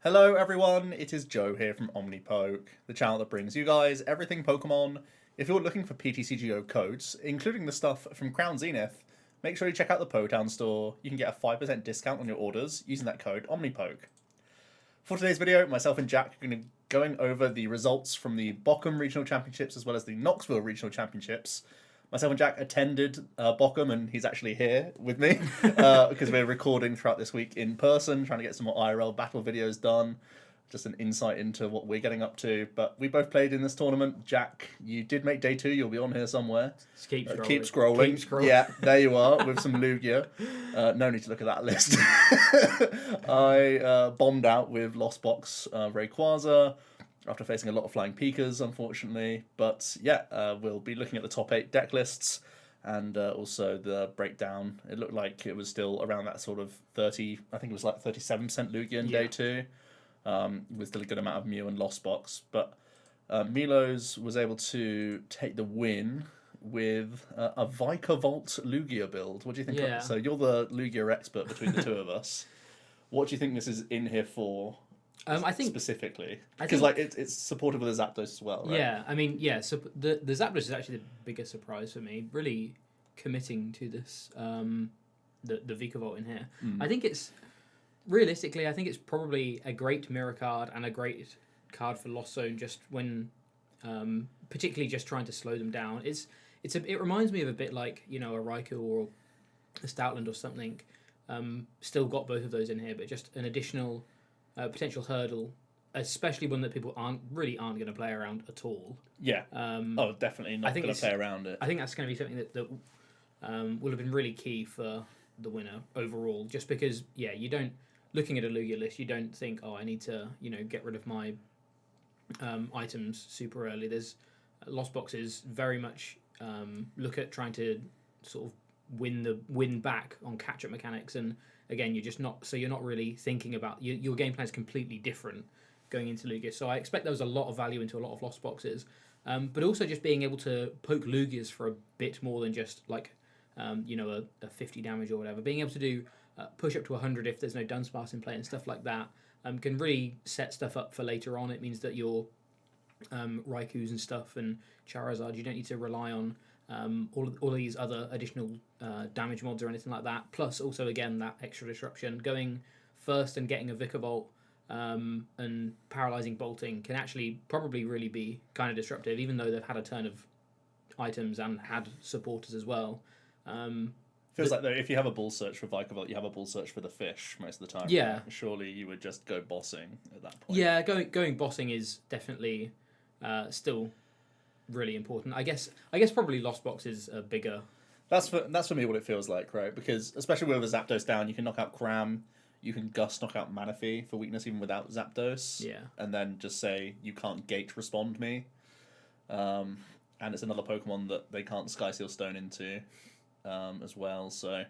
Hello everyone, it is Joe here from OmniPoke, the channel that brings you guys everything Pokemon. If you're looking for PTCGO codes, including the stuff from Crown Zenith, make sure you check out the Potown store. You can get a 5% discount on your orders using that code OmniPoke. For today's video, myself and Jack are going to be going over the results from the Bochum Regional Championships as well as the Knoxville Regional Championships. Myself and Jack attended Bochum, and he's actually here with me because we're recording throughout this week in person, trying to get some more IRL battle videos done. Just an insight into what we're getting up to. But we both played in this tournament. Jack, you did make day 2. You'll be on here somewhere. Keep scrolling. Keep scrolling. Keep scrolling. Yeah, there you are with some Lugia. No need to look at that list. I bombed out with Lost Box Rayquaza after facing a lot of flying Pikas, unfortunately. But yeah, we'll be looking at the top 8 deck lists and also the breakdown. It looked like it was still around that sort of 30, I think it was like 37% Lugia in day 2. With still a good amount of Mew and Lost Box. But Milos was able to take the win with a Vikavolt Lugia build. What do you think? Yeah. So you're the Lugia expert between the two of us. What do you think this is in here for? I think specifically because like it's supported with the Zapdos as well, right? Yeah, I mean, yeah. So the Zapdos is actually the biggest surprise for me. Really committing to this the Vikavolt in here. I think it's realistically, I think it's probably a great mirror card and a great card for Lost Zone. Just when, particularly just trying to slow them down. It reminds me of a bit like a Raikou or a Stoutland or something. Still got both of those in here, but just an additional potential hurdle, especially one that people aren't going to play around at all. Yeah. Definitely not going to play around it. I think that's going to be something that will have been really key for the winner overall. Just because, you don't. Looking at a Lugia list, you don't think, I need to, get rid of my items super early. There's Lost Boxes very much look at trying to sort of win back on catch-up mechanics, and again, you're not really thinking about your game plan is completely different going into Lugia. So I expect there was a lot of value into a lot of Lost Boxes, but also just being able to poke Lugias for a bit more than just like a 50 damage or whatever. Being able to do push up to 100 if there's no Dunsparce in play and stuff like that can really set stuff up for later on. It means that your Raikous and stuff and Charizard, you don't need to rely on all of these other additional damage mods or anything like that. Plus, also, again, that extra disruption. Going first and getting a Vikavolt and paralysing bolting can actually probably really be kind of disruptive, even though they've had a turn of items and had supporters as well. Feels like though if you have a bull search for Vikavolt, you have a bull search for the fish most of the time. Yeah. Right? Surely you would just go bossing at that point. Yeah, going bossing is definitely still really important. I guess probably Lost Box is a bigger. That's for me what it feels like, right? Because especially with a Zapdos down, you can knock out Cram, you can Gust knock out Manaphy for weakness even without Zapdos. Yeah. And then just say you can't gate respond me. And it's another Pokemon that they can't Sky Seal Stone into. As well, so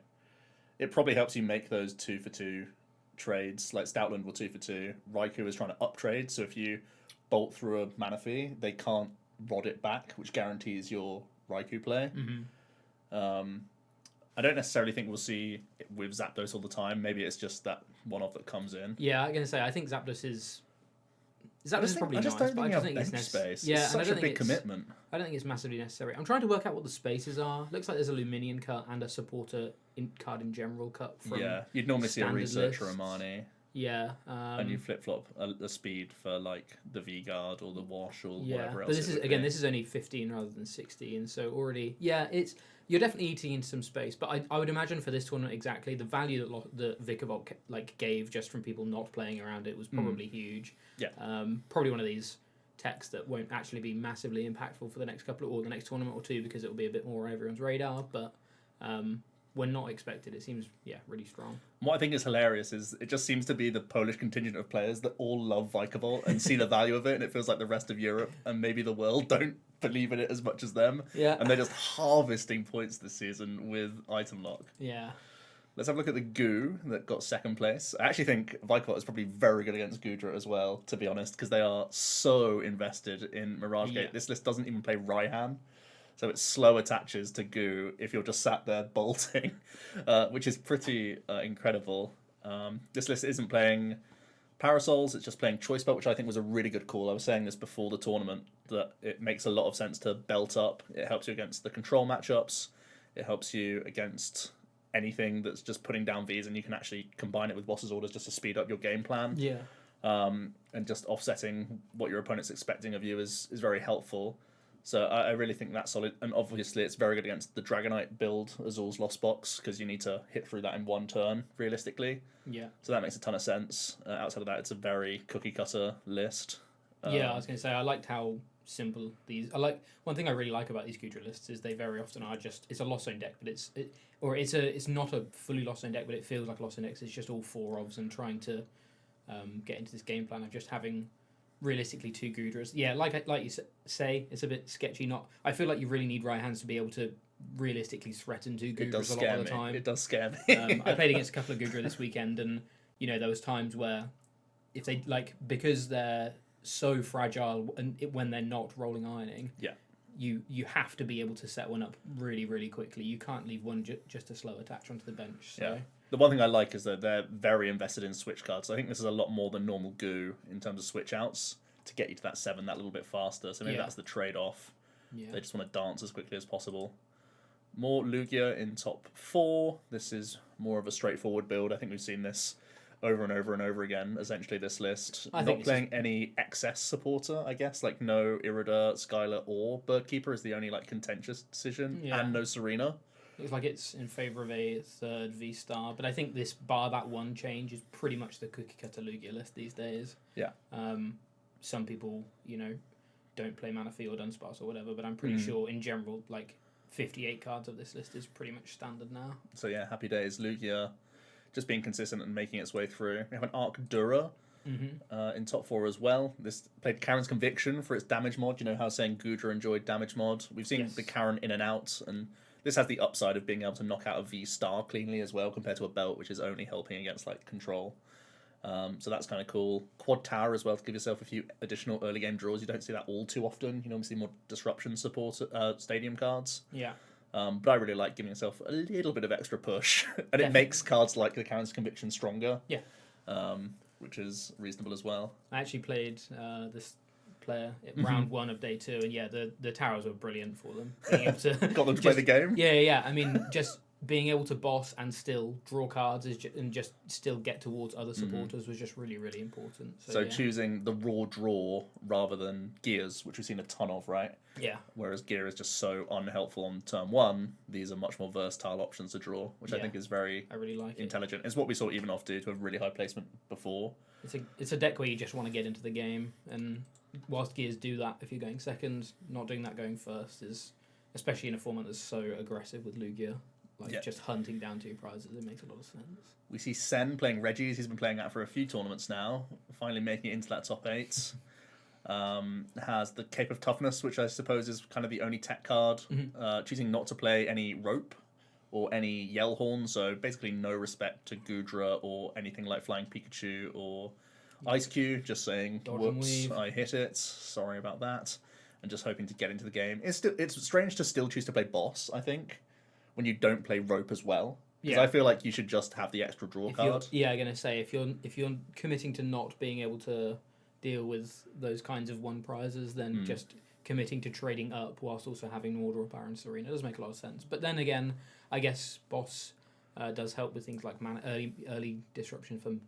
it probably helps you make those 2-for-2 trades. Like Stoutland were 2-for-2. Raikou is trying to up trade, so if you bolt through a Manaphy, they can't rod it back, which guarantees your Raikou play. I don't necessarily think we'll see it with Zapdos all the time. Maybe it's just that one-off that comes in. Yeah, I'm gonna say I think Zapdos is probably nice, but I don't just think bench it's space. Yeah, it's such a big commitment. I don't think it's massively necessary. I'm trying to work out what the spaces are. Looks like there's a Luminion cut and a supporter card in general cut from. Yeah, you'd normally see a research or a lists. Marnie. Yeah, and you flip flop a speed for like the V Guard or the Wash or whatever else. But this is only 15 rather than 16, so already you're definitely eating into some space. But I would imagine for this tournament exactly the value that Vikavolt gave just from people not playing around it was probably huge. Yeah. Probably one of these techs that won't actually be massively impactful for the next the next tournament or two because it will be a bit more on everyone's radar. But when not expected, it seems really strong. What I think is hilarious is it just seems to be the Polish contingent of players that all love Vikavolt and see the value of it, and it feels like the rest of Europe and maybe the world don't believe in it as much as them. Yeah. And they're just harvesting points this season with item lock. Yeah. Let's have a look at the Goo that got second place. I actually think Vikavolt is probably very good against Goodra as well, to be honest, because they are so invested in Mirage Gate. This list doesn't even play Raihan. So it's slow attaches to Goo if you're just sat there bolting, which is pretty incredible. This list isn't playing Parasols, it's just playing Choice Belt, which I think was a really good call. I was saying this before the tournament, that it makes a lot of sense to belt up. It helps you against the control matchups. It helps you against anything that's just putting down Vs, and you can actually combine it with boss's orders just to speed up your game plan. Yeah. And just offsetting what your opponent's expecting of you is very helpful. So I really think that's solid. And obviously it's very good against the Dragonite build, Azul's Lost Box, because you need to hit through that in one turn, realistically. Yeah. So that makes a ton of sense. Outside of that, it's a very cookie-cutter list. Yeah, I was going to say, I liked how simple these... One thing I really like about these Gudra lists is they very often are just... It's a Lost Zone deck, but it's not a fully Lost Zone deck, but it feels like a Lost Zone deck 'cause it's just all 4 ofs and trying to get into this game plan of just having... realistically 2 Gudras. Yeah, like you say, it's a bit sketchy. I feel like you really need right hands to be able to realistically threaten 2 Gudras a lot of the time. It does scare me. I played against a couple of Gudra this weekend, and there was times where if they because they're so fragile and when they're not rolling ironing, you have to be able to set one up really, really quickly. You can't leave one just a slow attach onto the bench. So. Yeah. The one thing I like is that they're very invested in switch cards. I think this is a lot more than normal Goo in terms of switch outs to get you to that 7 that little bit faster. So maybe that's the trade-off. Yeah. They just want to dance as quickly as possible. More Lugia in top 4. This is more of a straightforward build. I think we've seen this over and over and over again, essentially, this list. Not playing any excess supporter, I guess. Like no Irida, Skylar, or Birdkeeper is the only contentious decision. Yeah. And no Serena. Looks like it's in favour of a 3rd V-Star, but I think this, bar that one change, is pretty much the cookie-cutter Lugia list these days. Yeah. Some people, don't play Manaphy or Dunsparce or whatever, but I'm pretty sure, in general, 58 cards of this list is pretty much standard now. So yeah, happy days. Lugia just being consistent and making its way through. We have an Arcdura in top 4 as well. This played Karen's Conviction for its damage mod. You know how I was saying Gudra enjoyed damage mod? We've seen the Karen in and out, and this has the upside of being able to knock out a V-Star cleanly as well, compared to a belt, which is only helping against control. So that's kind of cool. Quad Tower as well, to give yourself a few additional early game draws. You don't see that all too often. You normally see more disruption support stadium cards. Yeah. But I really like giving yourself a little bit of extra push. And it makes cards like the Karen's Conviction stronger. Yeah. Which is reasonable as well. I actually played this player at round 1 of day 2, and the towers were brilliant for them. Being able to got them to play the game. Yeah. I mean, just being able to boss and still draw cards and just still get towards other supporters was just really, really important. So choosing the raw draw rather than Gears, which we've seen a ton of, right? Yeah. Whereas Gear is just so unhelpful on turn 1, these are much more versatile options to draw, which I think is very intelligent. It's what we saw Evenhoff do to a really high placement before. It's a deck where you just want to get into the game, and whilst Gears do that if you're going second, not doing that going first is, especially in a format that's so aggressive with Lugia, just hunting down 2 prizes, it makes a lot of sense. We see Sen playing Reggies. He's been playing that for a few tournaments now, finally making it into that top 8. Has the Cape of Toughness, which I suppose is kind of the only tech card. Choosing not to play any Rope or any Yell Horn, so basically no respect to Gudra or anything like Flying Pikachu or Ice Cube, just saying, whoops, I hit it, sorry about that, and just hoping to get into the game. It's strange to still choose to play Boss, I think, when you don't play Rope as well. Because I feel like you should just have the extra draw card. I'm going to say, if you're committing to not being able to deal with those kinds of 1 prizes, then just committing to trading up whilst also having more draw power in Serena does make a lot of sense. But then again, I guess Boss does help with things like early disruption from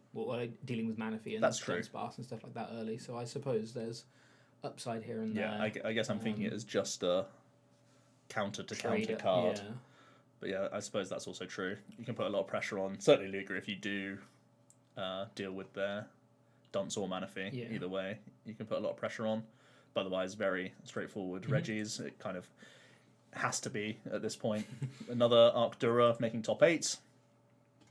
dealing with Manaphy and Dunsparce and stuff like that early. So I suppose there's upside here and there. Yeah, I guess I'm thinking it as just a counter to counter card. Yeah. But yeah, I suppose that's also true. You can put a lot of pressure on, certainly Lugia, if you do deal with their Dunce or Manaphy. Yeah. Either way, you can put a lot of pressure on. But otherwise, very straightforward. Reggie's, it kind of has to be at this point. Another Arcdura making top 8.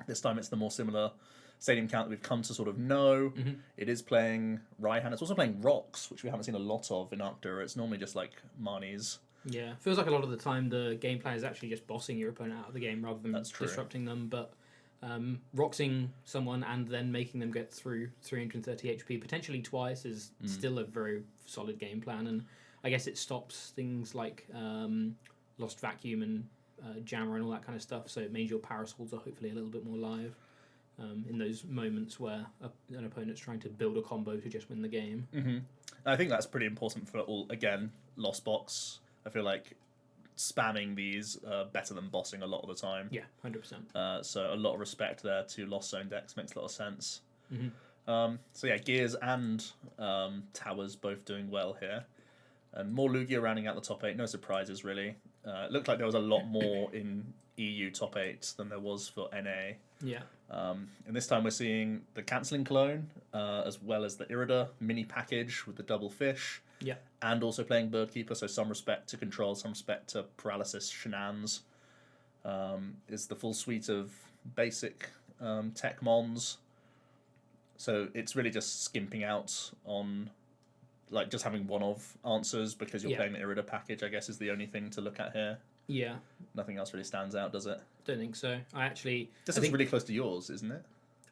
This time it's the more similar stadium count that we've come to sort of know. It is playing Raihan. It's also playing Rocks, which we haven't seen a lot of in Arcdura. It's normally just like Marnie's. Yeah, feels like a lot of the time the game plan is actually just bossing your opponent out of the game rather than disrupting them. But Roxing someone and then making them get through 330 HP potentially twice is still a very solid game plan. And I guess it stops things like Lost Vacuum and Jammer and all that kind of stuff. So it means your Parasols are hopefully a little bit more live. in those moments where an opponent's trying to build a combo to just win the game. Mm-hmm. I think that's pretty important for all, again, Lost Box. I feel like spamming these better than bossing a lot of the time. Yeah, 100%. So a lot of respect there to Lost Zone decks, makes a lot of sense. Mm-hmm. So yeah, Gears and Towers both doing well here. And more Lugia rounding out the top 8, no surprises really. It looked like there was a lot more in EU top 8 than there was for NA. Yeah. And this time we're seeing the Cancelling Clone, as well as the Irida mini package with the double fish. Yeah. And also playing Birdkeeper, so some respect to Control, some respect to Paralysis Shenans. Is the full suite of basic tech mons. So it's really just skimping out on like just having one-of answers because you're playing the Irida package, I guess, is the only thing to look at here. Yeah. Nothing else really stands out, does it? Don't think so. This is really close to yours, isn't it?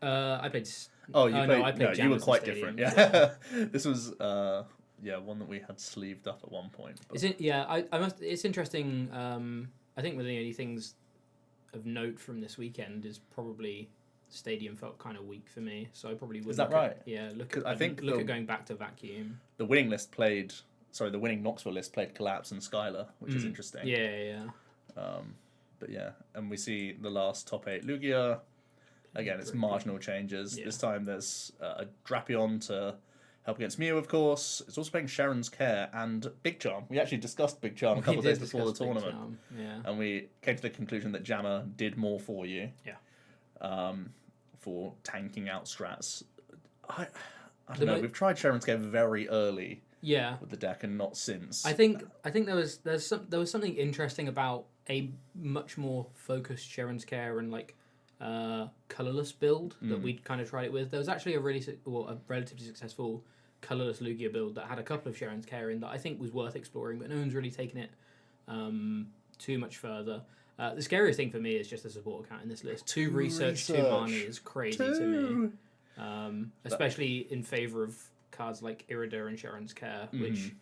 I played... Oh, you played... No, I played you were Jammers quite Stadium, different, yeah. This was, one that we had sleeved up at one point. But... It's interesting. I think one of the only things of note from this weekend is probably... Stadium felt kind of weak for me, so I probably would. Is that right? Look at going back to Vacuum. The winning Knoxville list played Collapse and Skylar, which is interesting. Yeah. But yeah, and we see the last top 8 Lugia. Again, it's marginal changes. Yeah. This time there's a Drapion to help against Mew, of course. It's also playing Sharon's Care and Big Charm. We actually discussed Big Charm a couple of days before the tournament. And we came to the conclusion that Jammer did more for you. Yeah. For tanking out strats. I don't know. We've tried Sharon's Care very early. Yeah. With the deck and not since. I think there was something interesting about a much more focused Sharon's Care and like colorless build that we'd kind of tried it with. There was actually a relatively successful colorless Lugia build that had a couple of Sharon's Care in that I think was worth exploring, but no one's really taken it too much further. The scariest thing for me is just the support account in this list. 2 research, 2 mana is crazy to me. Especially in favour of cards like Irida and Sharon's Care, which,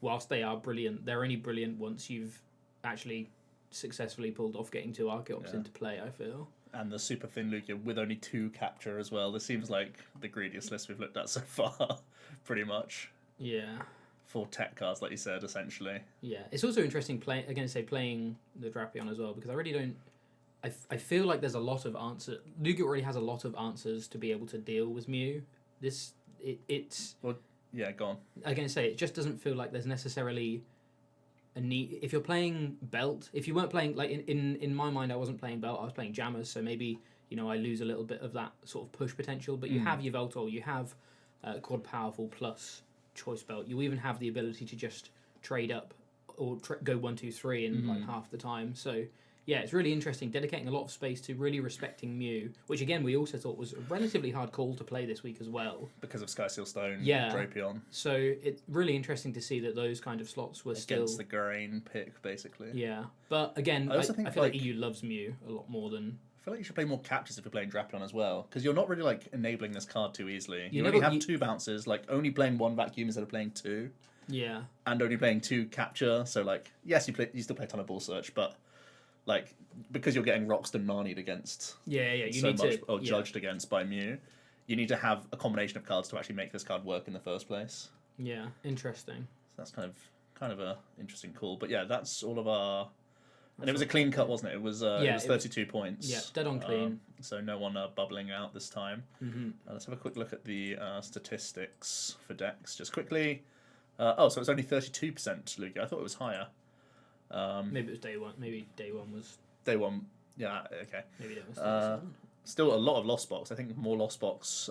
whilst they are brilliant, they're only brilliant once you've actually successfully pulled off getting 2 Archeops into play, I feel. And the super thin Lugia with only 2 capture as well. This seems like the greediest list we've looked at so far, pretty much. Yeah. 4 tech cards, like you said, essentially. Yeah, it's also interesting playing the Drapion as well, because I really don't... I feel like there's a lot of answers... Lugia already has a lot of answers to be able to deal with Mew. It's... Well, yeah, go on. It just doesn't feel like there's necessarily a need... If you're playing Belt, if you weren't playing... Like, in my mind, I wasn't playing Belt, I was playing Jammers, so maybe, I lose a little bit of that sort of push potential, but you have Yveltal, you have Quad Powerful plus... Choice Belt. You even have the ability to just trade up or go 1, 2, 3 in like half the time. So yeah, it's really interesting. Dedicating a lot of space to really respecting Mew, which again we also thought was a relatively hard call to play this week as well because of Sky Seal Stone. Drapion. So it's really interesting to see that those kind of slots were against the grain pick basically. Yeah, but again, I feel like EU loves Mew a lot more than. I feel like you should play more captures if you're playing Drapion as well, because you're not really like enabling this card too easily. You only have 2 bounces, like only playing 1 vacuum instead of playing 2. Yeah. And only playing 2 capture, so like yes, you still play a ton of Ball Search, but like because you're getting Roxton Marnied against judged against by Mew, you need to have a combination of cards to actually make this card work in the first place. Yeah, interesting. So that's kind of a interesting call. But yeah, that's all of our. And it was a clean cut, wasn't it? It was 32 points. Yeah, dead on clean. So no one bubbling out this time. Mm-hmm. Let's have a quick look at the statistics for decks just quickly. So it's only 32% Lugia. I thought it was higher. Maybe it was day one. Maybe day one was... Day one, yeah, okay. Maybe that was still a lot of Lost Box. I think more Lost Box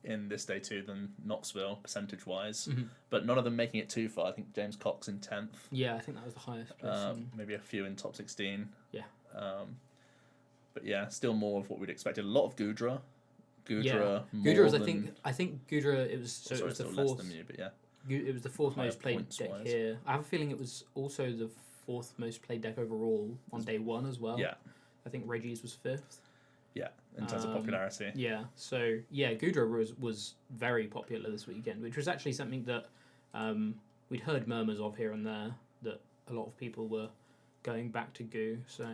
in this day 2 than Knoxville, percentage-wise. Mm-hmm. But none of them making it too far. I think James Cox in 10th. Yeah, I think that was the highest person. Maybe a few in top 16. Yeah. But yeah, still more of what we'd expected. A lot of Gudra. Gudra was, I think Gudra, it was the 4th. Less than you, but yeah. It was the 4th most played deck here. I have a feeling it was also the 4th most played deck overall on day 1 as well. Yeah. I think Reggie's was 5th. Yeah, in terms of popularity. Yeah, so yeah, Gudra was very popular this weekend, which was actually something that we'd heard murmurs of here and there, that a lot of people were going back to Goo, so...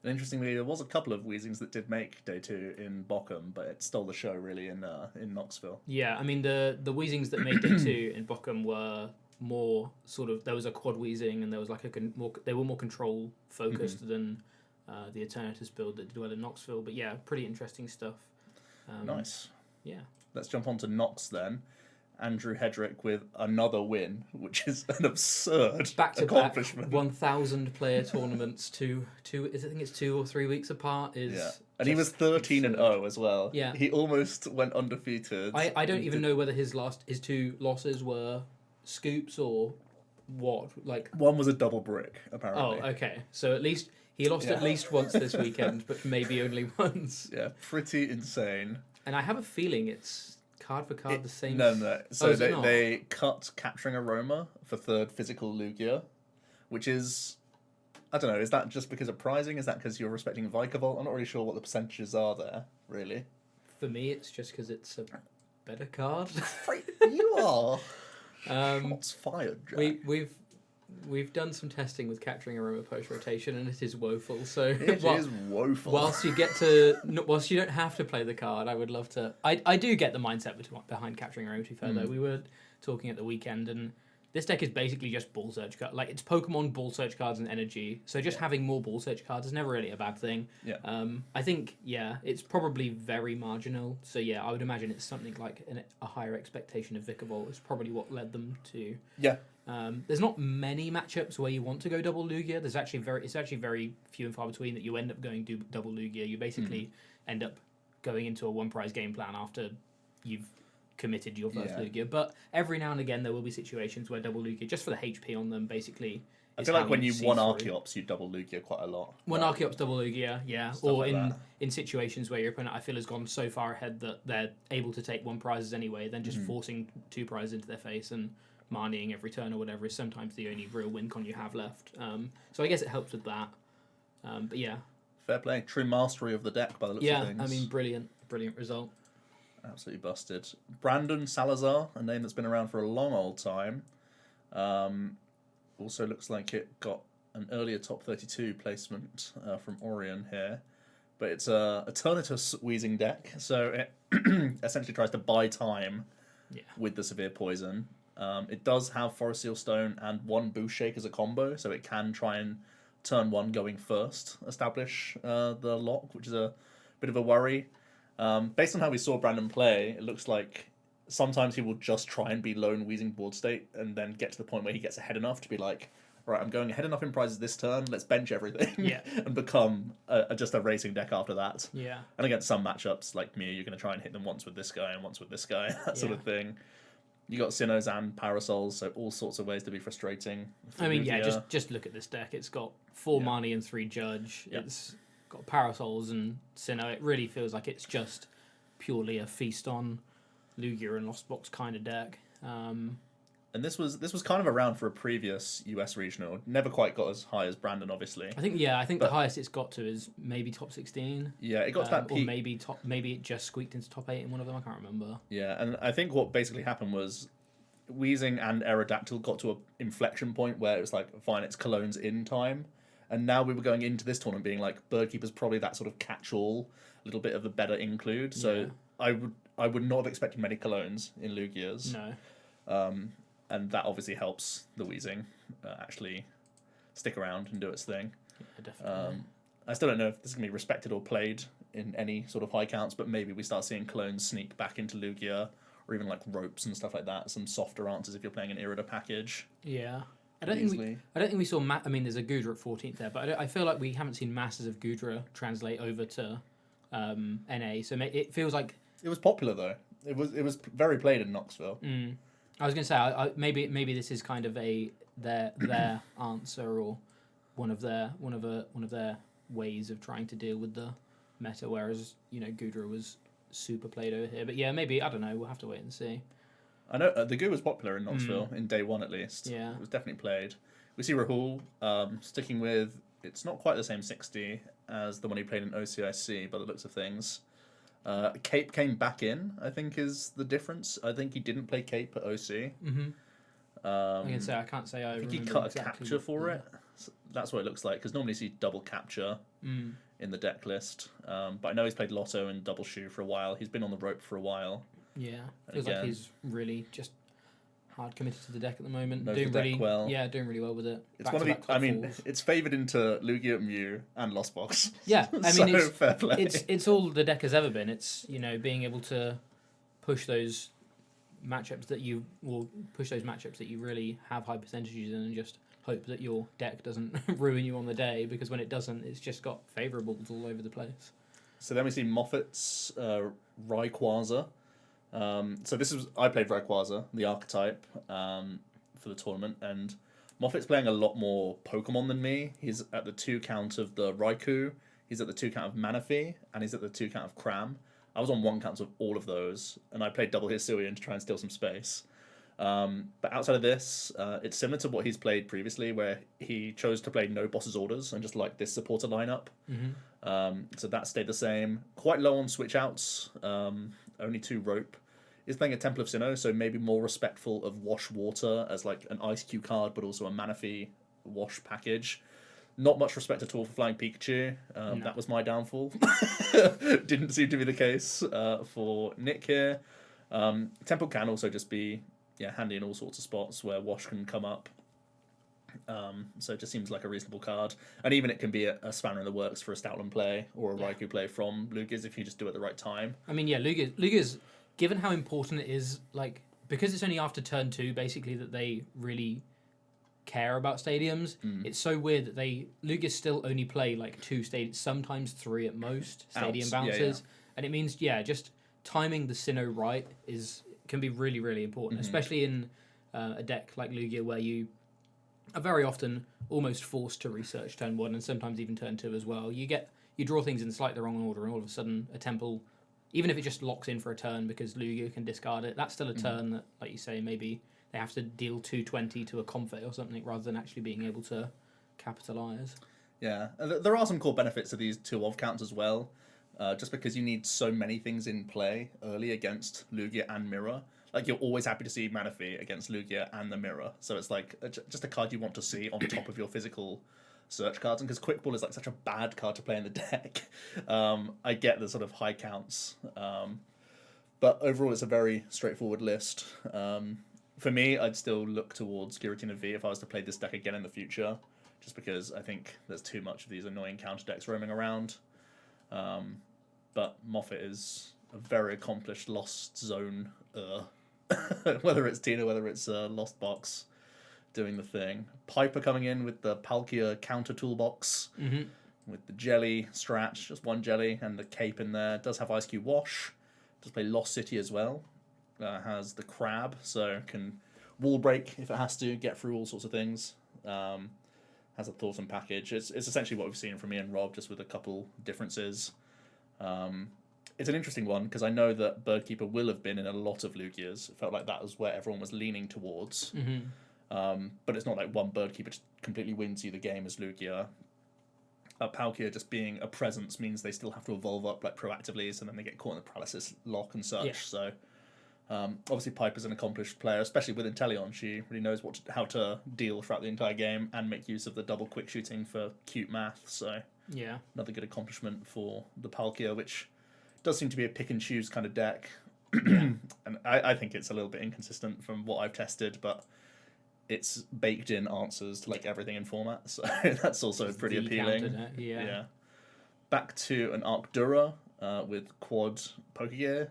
And interestingly, there was a couple of Weezings that did make day 2 in Bochum, but it stole the show really in Knoxville. Yeah, I mean the Weezings that made day 2 in Bochum were more sort of, there was a quad Weezing and there was like they were more control focused than the Eternatus build that did well in Knoxville. But yeah, pretty interesting stuff. Nice. Yeah. Let's jump on to Knox then. Andrew Hedrick with another win, which is an absurd accomplishment. 1,000 player tournaments. I think it's 2 or 3 weeks apart. And he was 13-0 as well. Yeah, he almost went undefeated. I don't even know whether his 2 losses were scoops or what. Like, one was a double brick, apparently. Oh, okay. So at least he lost at least once this weekend, but maybe only once. Yeah, pretty insane. And I have a feeling it's card for card the same. No. So they cut Capturing Aroma for 3rd physical Lugia, which is, I don't know, is that just because of prizing? Is that because you're respecting Vikavolt? I'm not really sure what the percentages are there, really. For me, it's just because it's a better card. You are. Shots fired, Jack. We've done some testing with Capturing Aroma post rotation, and it is woeful. So it is woeful. Whilst you don't have to play the card, I would love to. I do get the mindset behind Capturing Aroma. To be fair, though, we were talking at the weekend, and this deck is basically just ball search cards. Like, it's Pokemon ball search cards and energy. So just having more ball search cards is never really a bad thing. Yeah. I think it's probably very marginal. So yeah, I would imagine it's something like a higher expectation of Vikavolt is probably what led them to. Yeah. There's not many matchups where you want to go double Lugia. It's actually very few and far between that you end up going double Lugia. You basically end up going into a 1 prize game plan after you've committed your first Lugia. But every now and again there will be situations where double Lugia, just for the HP on them, basically. I feel like when you won Archeops, you double Lugia quite a lot. One Archeops double Lugia, yeah. Or like in situations where your opponent, I feel, has gone so far ahead that they're able to take 1 prizes anyway, then just forcing 2 prizes into their face and Marnieing every turn or whatever is sometimes the only real win con you have left. So I guess it helps with that. But yeah. Fair play. True mastery of the deck by the looks of things. Yeah, I mean, brilliant result. Absolutely busted. Brandon Salazar, a name that's been around for a long old time. Also looks like it got an earlier top 32 placement from Orion here. But it's a Eternatus Weezing deck, so it essentially tries to buy time with the Severe Poison. It does have Forest Seal Stone and 1 Boost Shake as a combo, so it can try and turn 1 going first establish the lock, which is a bit of a worry. Based on how we saw Brandon play, it looks like sometimes he will just try and be lone Weezing board state and then get to the point where he gets ahead enough to be like, right, I'm going ahead enough in prizes this turn, let's bench everything and become just a racing deck after that. Yeah. And against some matchups like me, you're going to try and hit them once with this guy and once with this guy, that sort of thing. You got Sinnohs and Parasols, so all sorts of ways to be frustrating. I mean, just look at this deck. It's got 4 Marnie and 3 Judge. Yep. It's got Parasols and Sinnoh. It really feels like it's just purely a feast on Lugia and Lost Box kind of deck. And this was kind of around for a previous US regional. Never quite got as high as Brandon, obviously. I think the highest it's got to is maybe top 16. Yeah, it got to that peak. Or maybe it just squeaked into top 8 in one of them. I can't remember. Yeah, and I think what basically happened was Weezing and Aerodactyl got to an inflection point where it was like, fine, it's Cologne's in time. And now we were going into this tournament being like, Birdkeeper's probably that sort of catch-all, little bit of a better include. So I would not have expected many Colognes in Lugias. No. And that obviously helps the Weezing actually stick around and do its thing. Yeah, definitely. I still don't know if this is going to be respected or played in any sort of high counts, but maybe we start seeing Cologne sneak back into Lugia, or even like ropes and stuff like that. Some softer answers if you're playing an Irida package. Yeah. I don't think we saw. I mean, there's a Gudra at 14th there, but I feel like we haven't seen masses of Gudra translate over to NA. So it feels like it was popular though. It was very played in Knoxville. I was going to say maybe this is kind of their answer or one of their ways of trying to deal with the meta, whereas Gudra was super played over here. But yeah, maybe, I don't know. We'll have to wait and see. I know the Goo was popular in Knoxville in day 1 at least. Yeah, it was definitely played. We see Rahul sticking with, it's not quite the same 60 as the one he played in OCIC by the looks of things. Cape came back in, I think, is the difference. I think he didn't play Cape at OC. I can say I can't say I think remember he cut exactly a capture for it. that's what it looks like, because normally you see double capture in the deck list. But I know he's played Lotto and double shoe for a while. He's been on the rope for a while. Yeah, feels like he's really just hard committed to the deck at the moment. Knows Doing the deck really well. Yeah, doing really well with it. It's one of the. I mean, it's favoured into Lugia, Mew, and Lost Box. Yeah, I so mean, it's fair play. it's all the deck has ever been. It's being able to push those matchups that you really have high percentages in, and just hope that your deck doesn't ruin you on the day, because when it doesn't, it's just got favourables all over the place. So then we see Moffat's Rayquaza. So this is I played Rayquaza, the archetype, for the tournament, and Moffat's playing a lot more Pokemon than me. He's at the 2 count of the Raikou, he's at the 2 count of Manaphy, and he's at the 2 count of Cram. I was on 1 count of all of those, and I played double Hisuian to try and steal some space. But outside of this, it's similar to what he's played previously, where he chose to play no boss's orders and just like this supporter lineup. So that stayed the same. Quite low on switch outs, only 2 rope. He's playing a Temple of Sinnoh, so maybe more respectful of Wash Water as like an Ice Cube card, but also a Manaphy Wash package. Not much respect at all for Flying Pikachu. No. That was my downfall. Didn't seem to be the case for Nick here. Temple can also just be handy in all sorts of spots where Wash can come up. So it just seems like a reasonable card. And even it can be a spanner in the works for a Stoutland play or a Raikou play from Lugia's if you just do it at the right time. I mean, Lugia's, given how important it is, like, because it's only after turn 2, basically, that they really care about stadiums. It's so weird that Lugia's still only play like 2 stadiums, sometimes 3 at most stadium bounces. And it means, just timing the Sinnoh right can be really, really important, especially in a deck like Lugia, where you are very often almost forced to research turn 1 and sometimes even turn 2 as well. You draw things in slightly the wrong order, and all of a sudden a Temple, even if it just locks in for a turn because Lugia can discard it, that's still a turn that, like you say, maybe they have to deal 220 to a Comfort or something rather than actually being able to capitalise. Yeah, there are some core benefits to these 2 off counts as well. Just because you need so many things in play early against Lugia and Mirror. Like, you're always happy to see Manaphy against Lugia and the Mirror. So it's like just a card you want to see on top of your physical search cards. And because Quick Ball is like such a bad card to play in the deck, I get the sort of high counts. But overall, it's a very straightforward list. For me, I'd still look towards Giratina V if I was to play this deck again in the future, just because I think there's too much of these annoying counter decks roaming around. But Moffat is a very accomplished Lost Zone, whether it's Tina, whether it's Lost Box, doing the thing. Piper coming in with the Palkia counter toolbox, with the Jelly strat, just 1 Jelly, and the Cape in there. Does have Ice Cube Wash, does play Lost City as well. Has the Crab, so can wall break if it has to, get through all sorts of things. Has a Thornton package. It's essentially what we've seen from me and Rob, just with a couple differences. It's an interesting one, because I know that Birdkeeper will have been in a lot of Lugias. It felt like that was where everyone was leaning towards. But it's not like one Birdkeeper just completely wins you the game as Lugia. Palkia just being a presence means they still have to evolve up like proactively, so then they get caught in the paralysis lock and such. So obviously Piper's an accomplished player, especially with Inteleon. She really knows how to deal throughout the entire game and make use of the double quick shooting for cute math. So another good accomplishment for the Palkia, which does seem to be a pick and choose kind of deck. And I think it's a little bit inconsistent from what I've tested, but it's baked in answers to like everything in format, so that's also pretty appealing. Back to an Arcdura with quad Pokegear.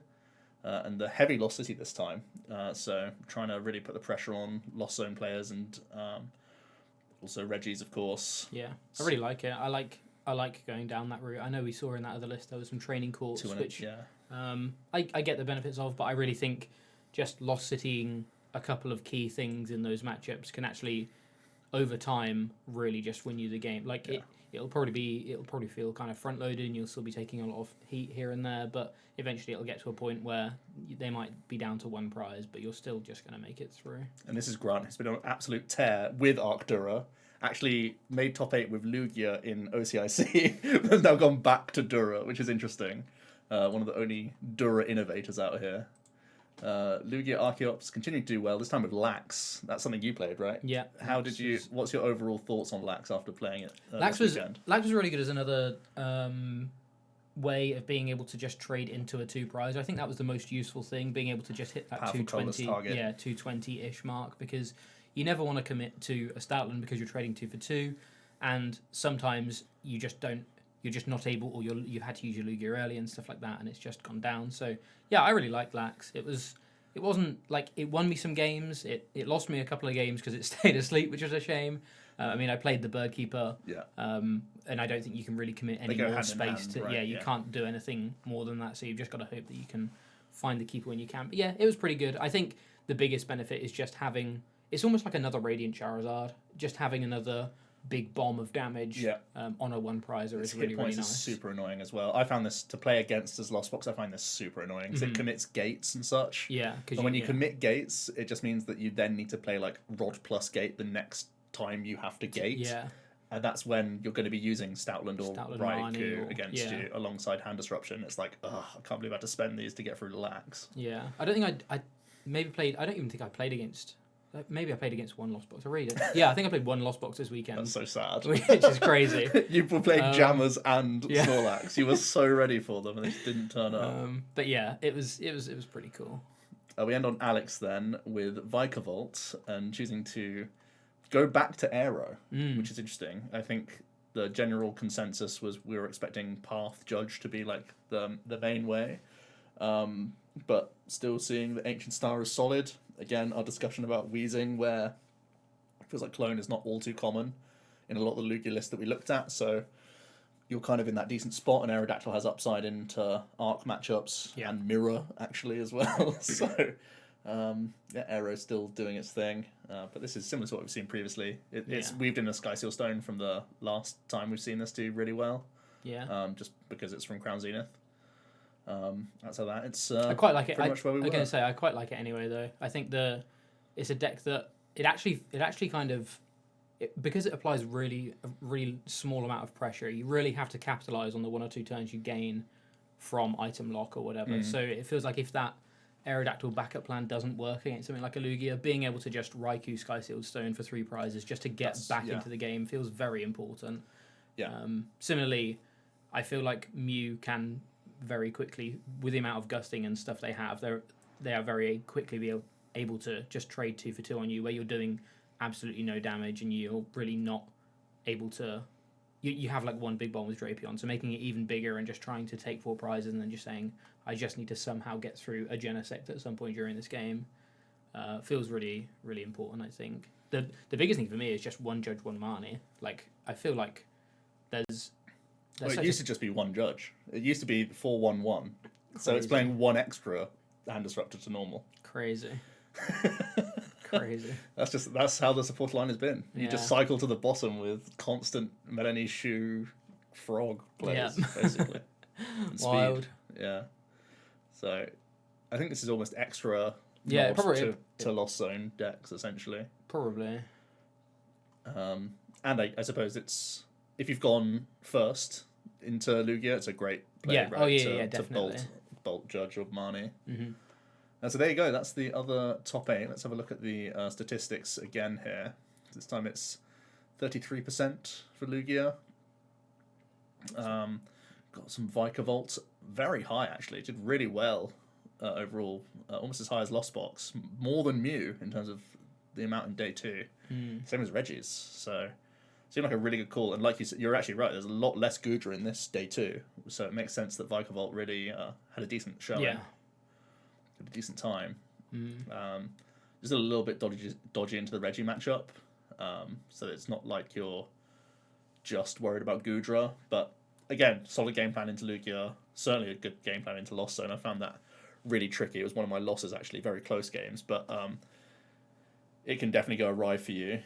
And the heavy Lost City this time. So trying to really put the pressure on Lost Zone players, and also Reggie's, of course. Yeah, I really like it. I like going down that route. I know we saw in that other list there was some training courts, which I get the benefits of, but I really think just Lost Citying a couple of key things in those matchups can actually, over time, really just win you the game. Like it'll probably feel kind of front loaded, and you'll still be taking a lot of heat here and there, but eventually it'll get to a point where they might be down to 1 prize, but you're still just going to make it through. And this is Grant, who's been on an absolute tear with Arcdura. Actually made top 8 with Lugia in OCIC, but now gone back to Dura, which is interesting. One of the only Dura innovators out here. Lugia Archeops continue to do well, this time with Lax. That's something you played, right? Yeah. What's your overall thoughts on Lax after playing it Lax this was weekend? Lax was really good as another way of being able to just trade into a 2 prize. I think that was the most useful thing, being able to just hit that Powerful 220, target. 220-ish mark, because you never want to commit to a Stoutland because you're trading 2 for 2, and sometimes you just don't. You're just not able, or you've had to use your Lugia early and stuff like that, and it's just gone down. So yeah, I really liked Lax. It wasn't like it won me some games. It lost me a couple of games because it stayed asleep, which was a shame. I mean, I played the Bird Keeper, and I don't think you can really commit any more space to. Right, you can't do anything more than that. So you've just got to hope that you can find the keeper when you can. But yeah, it was pretty good. I think the biggest benefit is just having. It's almost like another Radiant Charizard. Just having another big bomb of damage on a 1 prizer is really nice. Is super annoying as well. I found this to play against as Lost Box. I find this super annoying because it commits gates and such. Yeah, because when you commit gates, it just means that you then need to play like Rod plus Gate the next time you have to gate. Yeah. And that's when you're going to be using Stoutland or Raikou against you alongside Hand Disruption. It's like, I can't believe I had to spend these to get through Lax. Yeah, I don't think I maybe played. I don't even think I played against. Maybe I played against 1 Lost Box. I really did. Yeah, I think I played 1 Lost Box this weekend. That's so sad. Which is crazy. You were playing Jammers and Snorlax. You were so ready for them, and they just didn't turn up. But yeah, it was pretty cool. We end on Alex then with Vikavolt and choosing to go back to Aero, which is interesting. I think the general consensus was we were expecting Path Judge to be like the main way, but still seeing that Ancient Star is solid. Again, our discussion about Wheezing, where it feels like Clone is not all too common in a lot of the Lugia lists that we looked at, so you're kind of in that decent spot, and Aerodactyl has upside into Arc matchups and Mirror, actually, as well. So, Aero's still doing its thing, but this is similar to what we've seen previously. It's weaved in a Skyseal Stone from the last time we've seen this do really well. Yeah. Just because it's from Crown Zenith. Outside that, it's I quite like it. Pretty much where we were. I'm going to say I quite like it anyway, though. I think it's a deck that it actually kind of because it applies a really small amount of pressure. You really have to capitalize on the 1 or 2 turns you gain from item lock or whatever. So it feels like if that Aerodactyl backup plan doesn't work against something like a Lugia, being able to just Raikou Skysealed Stone for 3 prizes just to get back into the game feels very important. Yeah. Similarly, I feel like Mew can very quickly, with the amount of gusting and stuff they have, they are very quickly able to just trade 2 for 2 on you, where you're doing absolutely no damage and you're really not able to. You have like 1 big bomb with Drapion, so making it even bigger and just trying to take 4 prizes and then just saying, I just need to somehow get through a Genesect at some point during this game, feels really, really important, I think. The biggest thing for me is just 1 Judge, 1 Marnie. Like, I feel like there's it used to just be 1 Judge. It used to be 4-1-1. So it's playing 1 extra Hand Disruptor to normal. Crazy. Crazy. That's how the support line has been. You just cycle to the bottom with constant Melanie Shoe frog players, basically. And Wild. Speed. Yeah. So I think this is almost extra probably to Lost Zone decks, essentially. Probably. And I suppose it's if you've gone first into Lugia, it's a great play, right? Definitely. To bolt Judge of Marnie. Mm-hmm. So there you go. That's the other top 8. Let's have a look at the statistics again here. This time it's 33% for Lugia. Got some Vikavolt. Very high, actually. Did really well overall. Almost as high as Lost Box. More than Mew in terms of the amount in day 2. Same as Reggie's. So seemed like a really good call. And like you said, you're actually right. There's a lot less Gudra in this day 2. So it makes sense that Vikavolt really had a decent showing. Yeah. Had a decent time. Just a little bit dodgy into the Reggie matchup. So it's not like you're just worried about Gudra. But again, solid game plan into Lugia. Certainly a good game plan into Lost Zone. I found that really tricky. It was one of my losses, actually. Very close games. But it can definitely go awry for you.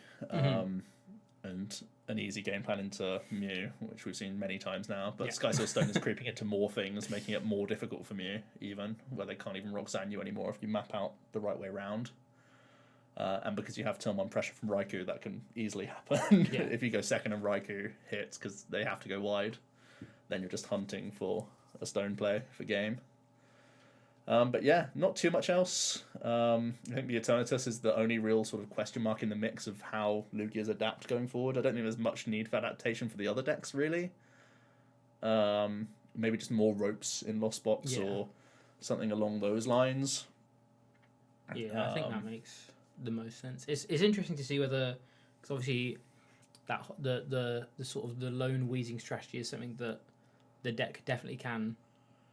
And an easy game plan into Mew, which we've seen many times now. But Skyseal Stone is creeping into more things, making it more difficult for Mew, even, where they can't even Roxanne you anymore if you map out the right way around. And because you have turn 1 pressure from Raikou, that can easily happen. If you go second and Raikou hits, because they have to go wide, then you're just hunting for a stone play for game. But yeah, not too much else. I think the Eternatus is the only real sort of question mark in the mix of how Lugia's adapt going forward. I don't think there's much need for adaptation for the other decks, really. Maybe just more ropes in Lost Box or something along those lines. Yeah, I think that makes the most sense. It's interesting to see whether, because obviously that the sort of the lone wheezing strategy is something that the deck definitely can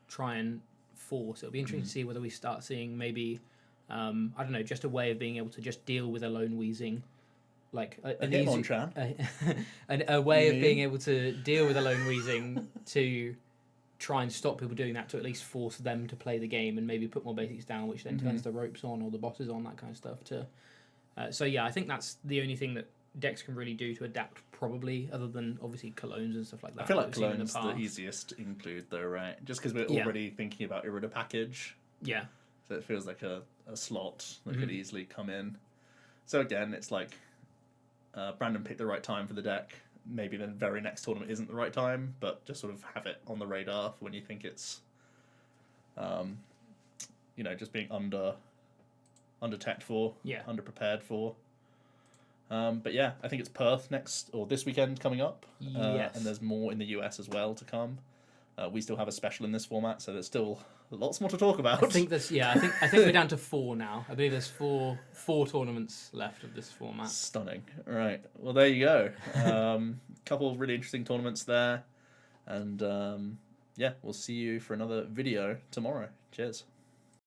try and force. It'll be interesting to see whether we start seeing maybe I don't know, just a way of being able to just deal with a lone wheezing, like an easy a way of being able to deal with a lone wheezing to try and stop people doing that, to at least force them to play the game and maybe put more basics down, which then turns the ropes on or the bosses on, that kind of stuff. So yeah, I think that's the only thing that decks can really do to adapt, probably, other than obviously colognes and stuff like that. I feel like cologne's the easiest to include though, right? Just because we're already thinking about Irida package. Yeah. So it feels like a slot that could easily come in. So again, it's like Brandon picked the right time for the deck. Maybe the very next tournament isn't the right time, but just sort of have it on the radar for when you think it's, just being under-teched for, under-prepared for. But yeah, I think it's Perth this weekend coming up. Yes. And there's more in the US as well to come. We still have a special in this format, so there's still lots more to talk about. I think we're down to 4 now. I believe there's four tournaments left of this format. Stunning. Right. Well, there you go. Couple of really interesting tournaments there. And we'll see you for another video tomorrow. Cheers.